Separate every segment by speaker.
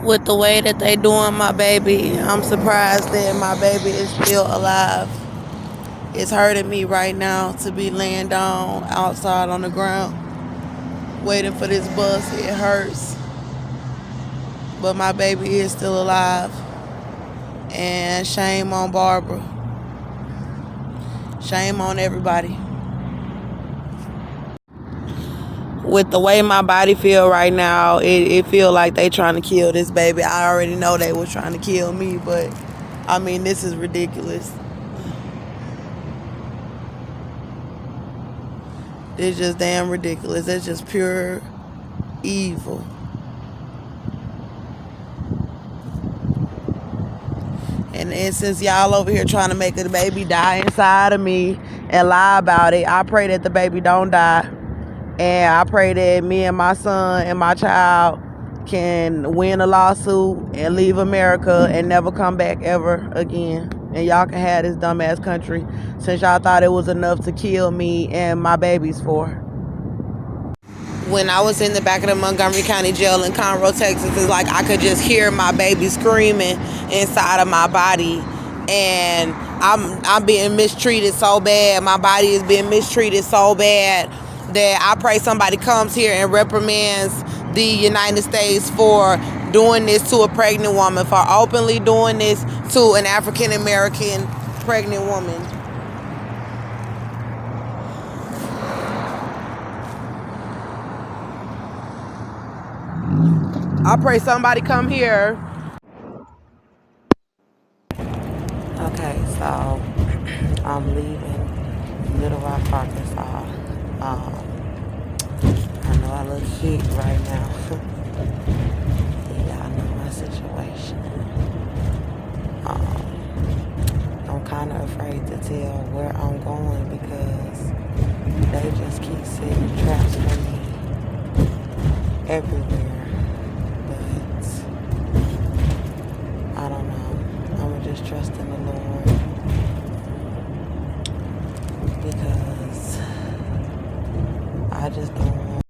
Speaker 1: With the way that they doing my baby, I'm surprised that my baby is still alive. It's hurting me right now to be laying down outside on the ground waiting for this bus. It hurts, but my baby is still alive. And shame on Barbara. Shame on everybody. With the way my body feel right now, it feel like they trying to kill this baby. I already know they was trying to kill me, but I mean, this is ridiculous. It's just damn ridiculous. It's just pure evil. And since y'all over here trying to make the baby die inside of me and lie about it, I pray that the baby don't die. And I pray that me and my son and my child can win a lawsuit and leave America and never come back ever again. And y'all can have this dumbass country since y'all thought it was enough to kill me and my babies for. When I was in the back of the Montgomery County Jail in Conroe, Texas, it's like I could just hear my baby screaming inside of my body. And I'm being mistreated so bad. My body is being mistreated so bad that I pray somebody comes here and reprimands the United States for doing this to a pregnant woman, for openly doing this to an African American pregnant woman. I pray somebody come here. Okay, so I'm leaving Little Rock, Arkansas. I know I look heat right now. Y'all know my situation. I'm kind of afraid to tell where I'm going because they just keep setting traps for me everywhere. But I don't know. I'm just trusting the Lord because I just don't want,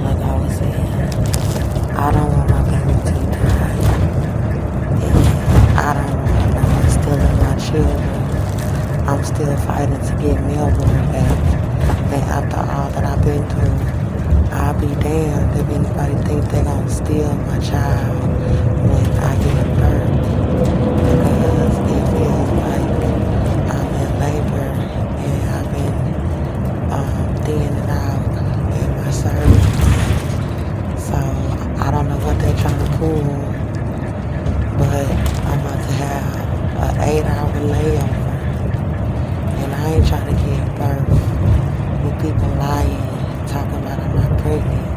Speaker 1: like I was saying, I don't want my baby to die. And I don't want no one stealing my children. I'm still fighting to get Melbourne back. And after all that I've been through, I'll be damned if anybody thinks they're going to steal my child when I give birth. Because it feels like I'm in labor and I've been thinning out in my cervix. So I don't know what they're trying to pull, but I'm about to have an 8-hour layover. And I ain't trying to give birth with people lying, talking about I'm not pregnant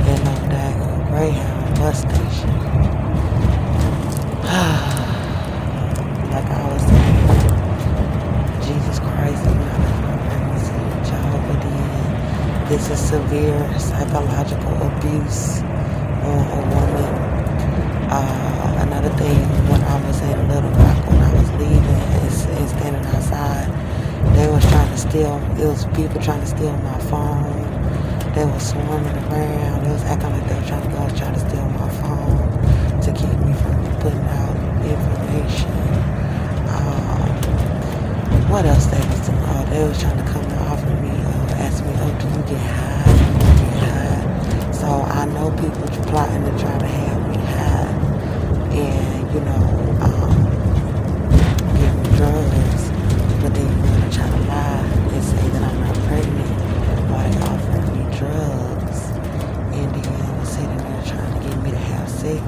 Speaker 1: in no daggone Greyhound bus station. Like I was saying, Jesus Christ is not an emergency. Jehovah did. This is severe psychological abuse on a woman. Another thing, when I was in Little Rock, when I was leaving and standing outside, they was trying to steal, it was people trying to steal my phone. They were swarming around. They was acting like they were trying to steal my phone to keep me from putting out information. What else they was doing? Oh, they was trying to come and offer me, ask me, oh, do you get high? Do you get high? So I know people plotting to try to have me high and, you know, give me drugs. But then you want to try to lie and say that I'm not pregnant while they offering me drugs. And then was sitting there trying to get me to have sex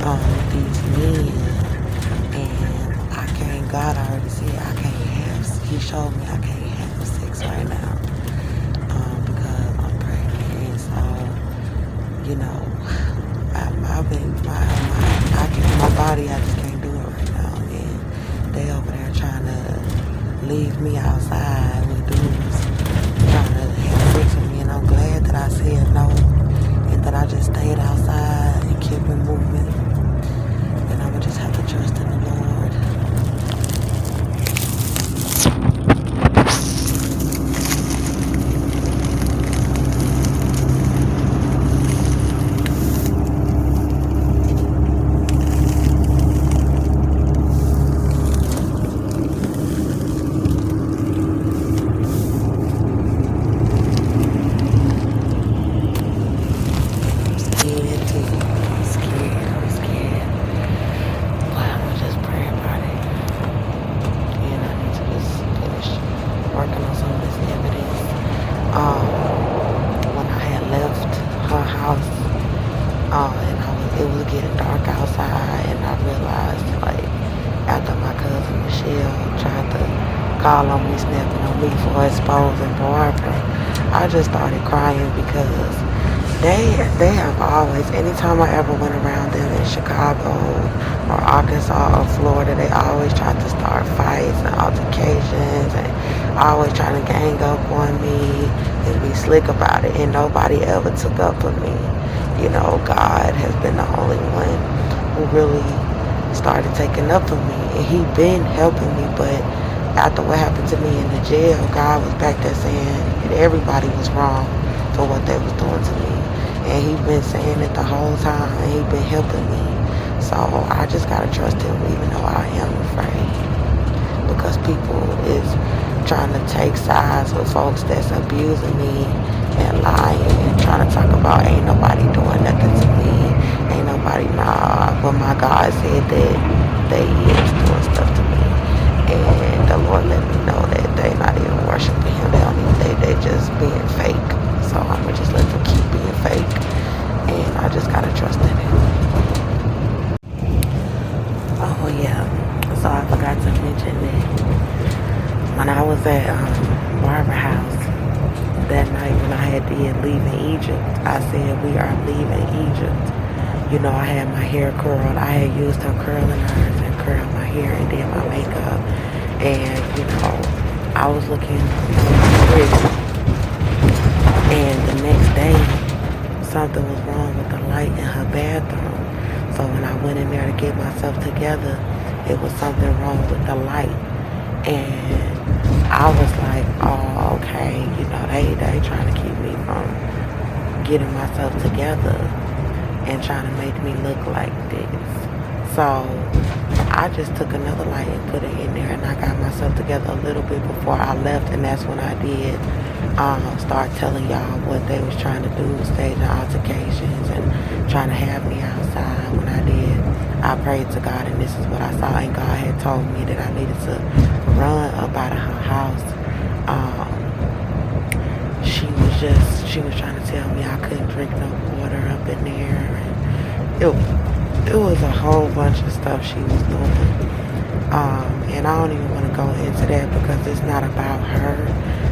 Speaker 1: with these men. And I can't, God already said I can't have, he showed me I can't have sex right now because I'm pregnant. And so, you know, my body, I just can't do it right now. And they over there trying to leave me outside with dudes trying to have sex with me. And I'm glad that I said no and that I just stayed outside and kept it moving. And I would just have to trust in the Lord. It was getting dark outside, and I realized, like, after my cousin Michelle tried to call on me, snapping on me for exposing Barbara, I just started crying because they have always, anytime I ever went around them in Chicago or Arkansas or Florida, they always tried to start fights and altercations and always trying to gang up on me and be slick about it, and nobody ever took up for me. You know, God has been the only one who really started taking up for me, and he been helping me. But after what happened to me in the jail, God was back there saying that everybody was wrong for what they was doing to me, and he been saying it the whole time, and he been helping me. So I just gotta trust him, even though I am afraid, because people is trying to take sides with folks that's abusing me and lying and trying to talk about ain't nobody doing nothing to me, ain't nobody, nah. But my God said that they is doing stuff to me, and the Lord let me know that they not even worshiping him. They just being fake. So I'm gonna just let them keep being fake, and I just gotta trust in him. Oh yeah, so I forgot to mention that when I was at Barbara House that night, when I had to leaving Egypt, I said we are leaving Egypt. You know, I had my hair curled. I had used her curling irons and curled my hair and did my makeup, and you know, I was looking pretty. And the next day, something was wrong with the light in her bathroom. So when I went in there to get myself together, it was something wrong with the light. And I was like, oh, okay, you know, they trying to keep me from getting myself together and trying to make me look like this. So I just took another light and put it in there, and I got myself together a little bit before I left, and that's when I did start telling y'all what they was trying to do, staging altercations and trying to have me outside. When I did, I prayed to God, and this is what I saw, and God had told me that I needed to run up out of her house. She was trying to tell me I couldn't drink no water up in there, and it was a whole bunch of stuff she was doing. And I don't even want to go into that because it's not about her.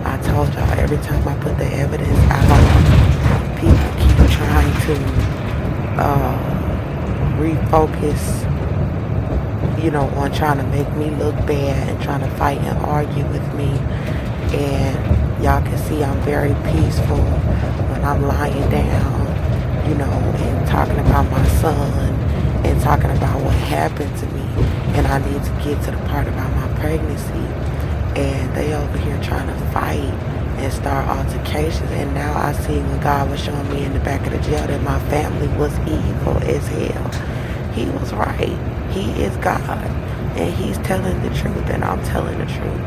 Speaker 1: I told y'all, every time I put the evidence out, people keep trying to refocus, you know, on trying to make me look bad and trying to fight and argue with me. And y'all can see I'm very peaceful when I'm lying down, you know, and talking about my son and talking about what happened to me. And I need to get to the part about my pregnancy. And they over here trying to fight and start altercations. And now I see when God was showing me in the back of the jail that my family was evil as hell. He was right. He is God. And he's telling the truth, and I'm telling the truth.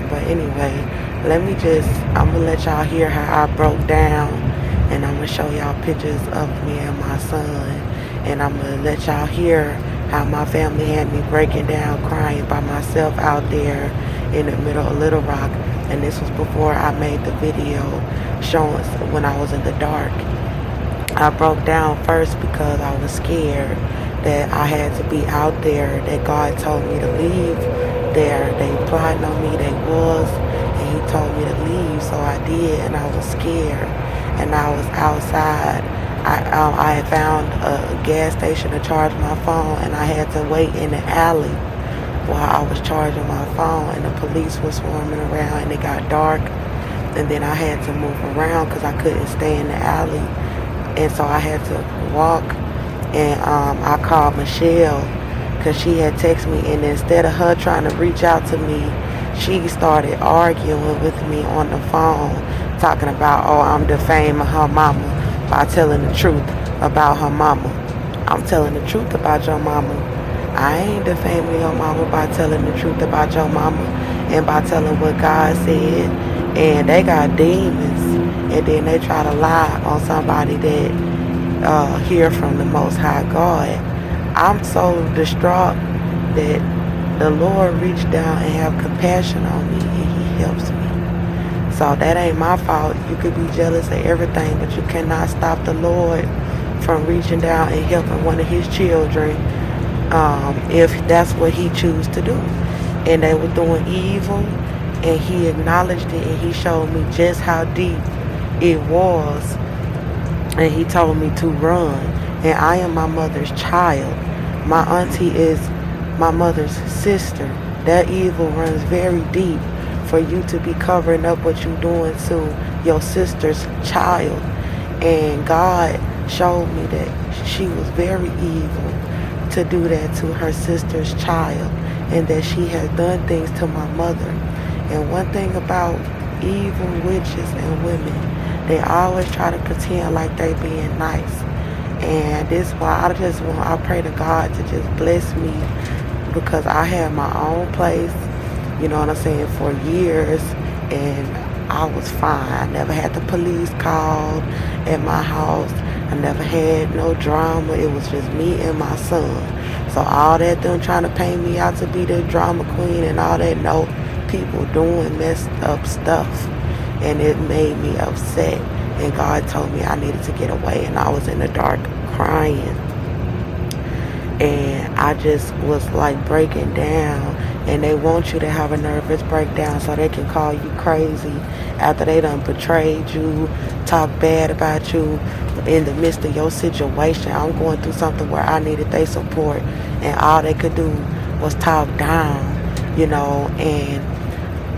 Speaker 1: But anyway, I'm going to let y'all hear how I broke down. And I'm going to show y'all pictures of me and my son. And I'm going to let y'all hear how my family had me breaking down, crying by myself out there in the middle of Little Rock. And this was before I made the video showing when I was in the dark. I broke down first because I was scared that I had to be out there, that God told me to leave there. They plotting on me, they was, and he told me to leave, so I did, and I was scared. And I was outside. I had found a gas station to charge my phone, and I had to wait in the alley while I was charging my phone, and the police was swarming around, and it got dark, and then I had to move around because I couldn't stay in the alley, and so I had to walk. And I called Michelle because she had texted me, and instead of her trying to reach out to me, she started arguing with me on the phone, talking about, oh, I'm defaming her mama by telling the truth about her mama. I'm telling the truth about your mama. I ain't defaming your mama by telling the truth about your mama and by telling what God said. And they got demons, and then they try to lie on somebody that hear from the Most High God. I'm so distraught that the Lord reached down and have compassion on me, and he helps me. So that ain't my fault. You could be jealous of everything, but you cannot stop the Lord from reaching down and helping one of his children, if that's what he chooses to do. And they were doing evil, and he acknowledged it, and he showed me just how deep it was, and he told me to run. And I am my mother's child. My auntie is my mother's sister. That evil runs very deep for you to be covering up what you're doing to your sister's child. And God showed me that she was very evil to do that to her sister's child, and that she has done things to my mother. And one thing about evil witches and women, they always try to pretend like they being nice. And this is why I pray to God to just bless me, because I had my own place, you know what I'm saying, for years, and I was fine. I never had the police called at my house. I never had no drama. It was just me and my son. So all that them trying to paint me out to be the drama queen and all that, no, people doing messed up stuff. And it made me upset. And God told me I needed to get away. And I was in the dark crying. And I just was like breaking down. And they want you to have a nervous breakdown so they can call you crazy after they done betrayed you, talk bad about you in the midst of your situation. I'm going through something where I needed their support, and all they could do was talk down, you know. And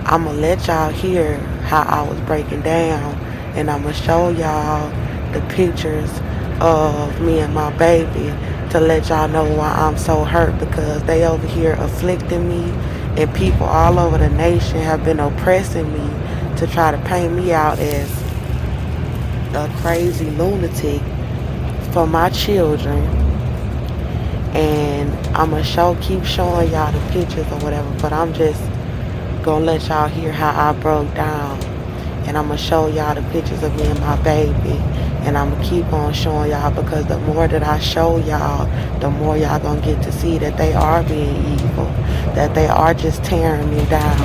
Speaker 1: I'm going to let y'all hear how I was breaking down, and I'm going to show y'all the pictures of me and my baby to let y'all know why I'm so hurt, because they over here afflicting me, and people all over the nation have been oppressing me to try to paint me out as a crazy lunatic for my children. And I'm gonna keep showing y'all the pictures or whatever, but I'm just gonna let y'all hear how I broke down. And I'm gonna show y'all the pictures of me and my baby, and I'm gonna keep on showing y'all, because the more that I show y'all, the more y'all gonna get to see that they are being evil, that they are just tearing me down.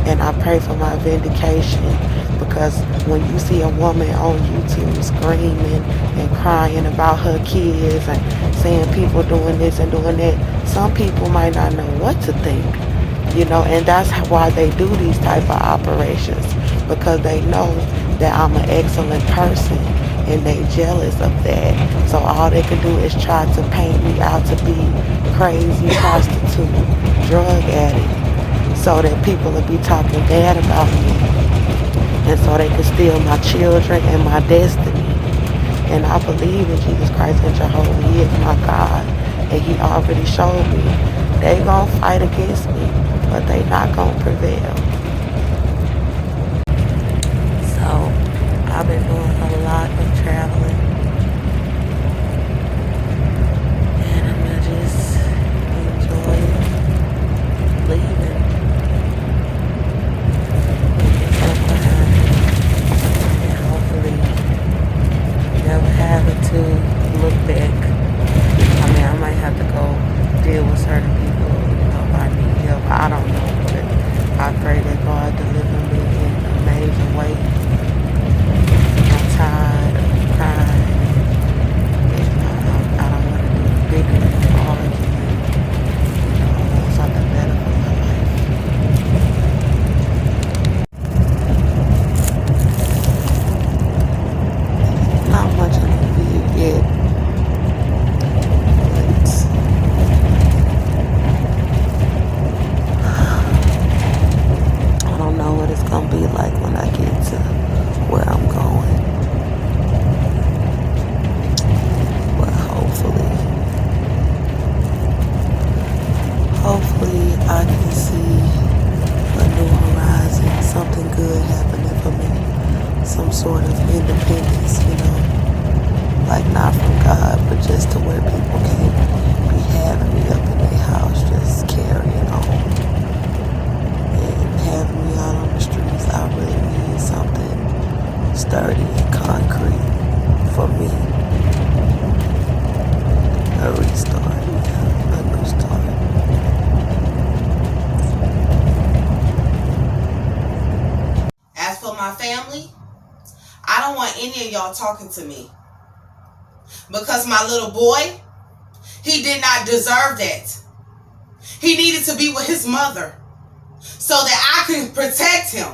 Speaker 1: And I pray for my vindication, because when you see a woman on YouTube screaming and crying about her kids and saying people doing this and doing that, some people might not know what to think, you know. And that's why they do these type of operations, because they know that I'm an excellent person, and they jealous of that. So all they can do is try to paint me out to be crazy prostitute, drug addict, so that people will be talking bad about me, and so they can steal my children and my destiny. And I believe in Jesus Christ and Jehovah. He is my God, and he already showed me they gonna fight against me, but they not gonna prevail. So I've been doing a lot of traveling, and I'm gonna just enjoy leaving. And hopefully never having to look back. I mean, I might have to go deal with certain people, you know, if I need help. I don't know, but I pray that God deliver me in a major way. I'm tired of crying, and I don't want to do the bickering all again. You know, I want something better for my life. Not much of a view yet, but I don't know what it's gonna be like when I get to where I'm going. But hopefully I can see a new horizon, something good happening for me, some sort of independence, you know, like not from God, but just to where people can't be having me up in their house just carrying on and having me out on the streets. I really need something sturdy and concrete for me. A restart, yeah, a new start.
Speaker 2: As for my family, I don't want any of y'all talking to me.
Speaker 1: Because my little boy, he did not deserve that. He needed to be with his mother so that I could protect him.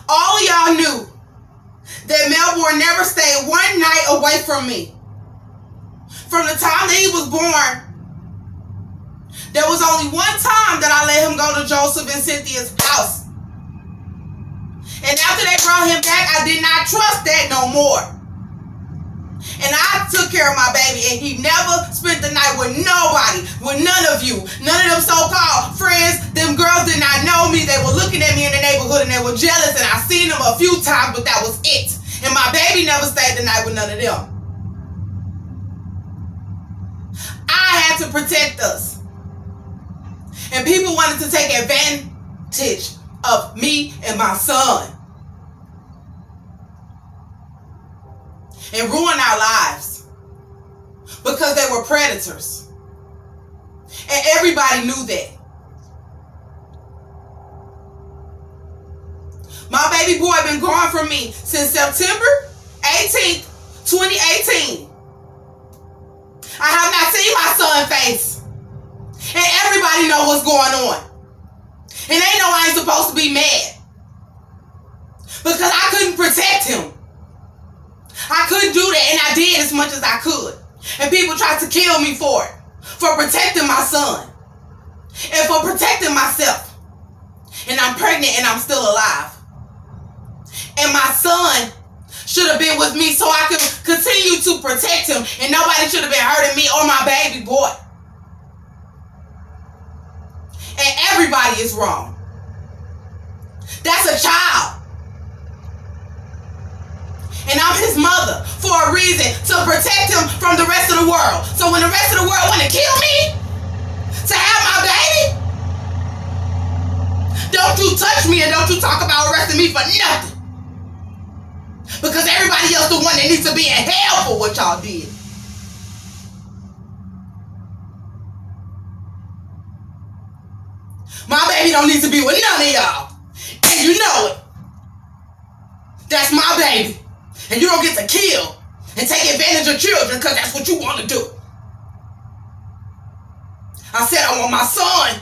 Speaker 1: All of y'all knew that Melbourne never stayed one night away from me. From the time that he was born, there was only one time that I let him go to Joseph and Cynthia's house. And after they brought him back, I did not trust that no more. And I took care of my baby, and he never spent the night with nobody, with none of you, none of them so-called friends. Them girls did not know me. They were looking at me in the neighborhood, and they were jealous, and I seen them a few times, but that was it. And my baby never stayed the night with none of them. I had to protect us. And people wanted to take advantage of me and my son and ruin our lives because they were predators. And everybody knew that. My baby boy been gone from me since September 18th, 2018. I have not seen my son's face. And everybody know what's going on. And they know I ain't supposed to be mad. Because I couldn't protect him. I couldn't do that, and I did as much as I could. And people tried to kill me for it. For protecting my son. And for protecting myself. And I'm pregnant and I'm still alive. And my son should have been with me so I could continue to protect him. And nobody should have been hurting me or my baby boy. And everybody is wrong. That's a child. And I'm his mother for a reason, to protect him from the rest of the world. So when the rest of the world want to kill me, to have my baby, don't you touch me and don't you talk about arresting me for nothing. Because everybody else the one that needs to be in hell for what y'all did. My baby don't need to be with none of y'all. And you know it. That's my baby. And you don't get to kill and take advantage of children because that's what you want to do. I said I want my son